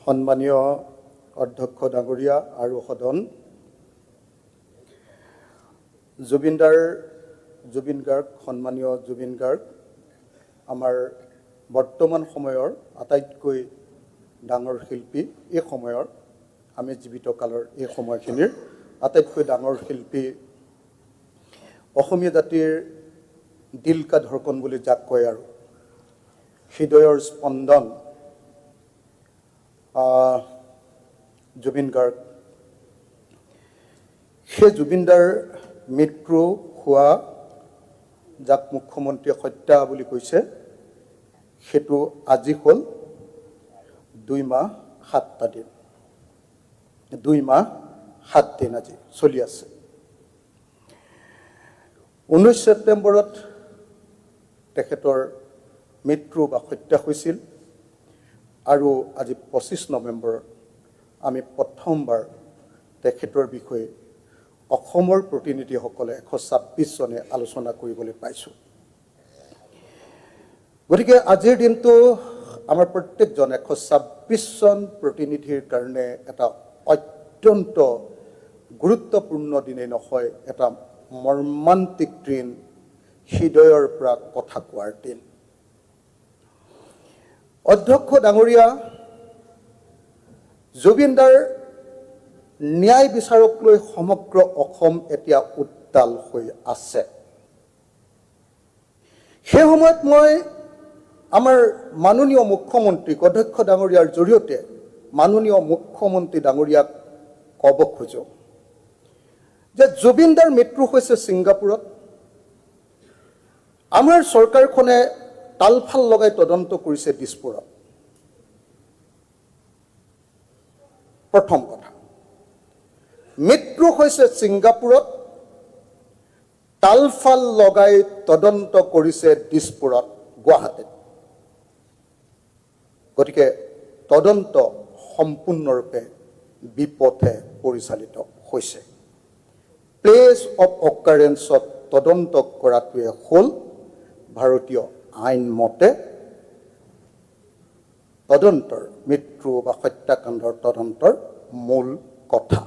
সন্মানীয় অধ্যক্ষ ডাঙৰীয়া আৰু সদন, জুবিন গাৰ্গ, সন্মানীয় জুবিন গাৰ্গ আমাৰ বৰ্তমান সময়ৰ আটাইতকৈ ডাঙৰ শিল্পী। এই সময়ৰ আমি জীৱিত কালৰ এই সময়খিনিৰ আটাইতকৈ ডাঙৰ শিল্পী, অসমীয়া জাতিৰ দিল কা ধড়কন বুলি যাক কয় আৰু হৃদয়ৰ স্পন্দন জুবিন গাৰ্গ। সেই জুবিনদাৰ মৃত্যু হোৱা, যাক মুখ্যমন্ত্ৰীয়ে হত্যা বুলি কৈছে, সেইটো আজি হ'ল 2 মাহ 7টা দিন। 2 মাহ 7 দিন আজি চলি আছে। 19 ছেপ্টেম্বৰত তেখেতৰ মৃত্যু বা হত্যা হৈছিল আৰু আজি 25 নৱেম্বৰত আমি প্ৰথমবাৰ তেখেতৰ বিষয়ে অসমৰ প্ৰতিনিধিসকলে 126 জনে আলোচনা কৰিবলৈ পাইছোঁ। গতিকে আজিৰ দিনটো আমাৰ প্ৰত্যেকজন 126 জন প্ৰতিনিধিৰ কাৰণে এটা অত্যন্ত গুৰুত্বপূৰ্ণ দিনেই নহয়, এটা মৰ্মান্তিক দিন, হৃদয়ৰ পৰা কথা কোৱাৰ দিন। অধ্যক্ষ ডাঙৰীয়া, জুবিনদাৰ ন্যায় বিচাৰক লৈ সমগ্ৰ অসম এতিয়া উত্তাল হৈ আছে। সেই সময়ত মই আমাৰ মাননীয় মুখ্যমন্ত্ৰীক অধ্যক্ষ ডাঙৰীয়াৰ জৰিয়তে মাননীয় মুখ্যমন্ত্ৰী ডাঙৰীয়াক ক'ব খোজোঁ যে জুবিনদাৰ মৃত্যু হৈছে ছিংগাপুৰত। আমাৰ চৰকাৰখনে তালফাল লগাই তদন্ত কৰিছে দিছপুৰত। প্ৰথম কথা, মৃত্যু হৈছে ছিংগাপুৰত, তালফাল লগাই তদন্ত কৰিছে দিছপুৰত, গুৱাহাটীত। গতিকে তদন্ত সম্পূৰ্ণৰূপে বিপথে পৰিচালিত হৈছে। প্লেচ অফ অকাৰেঞ্চত তদন্ত কৰাটোৱে হ'ল ভাৰতীয় আইন মতে তদন্তৰ, মৃত্যু বা হত্যাকাণ্ডৰ তদন্তৰ মূল কথা।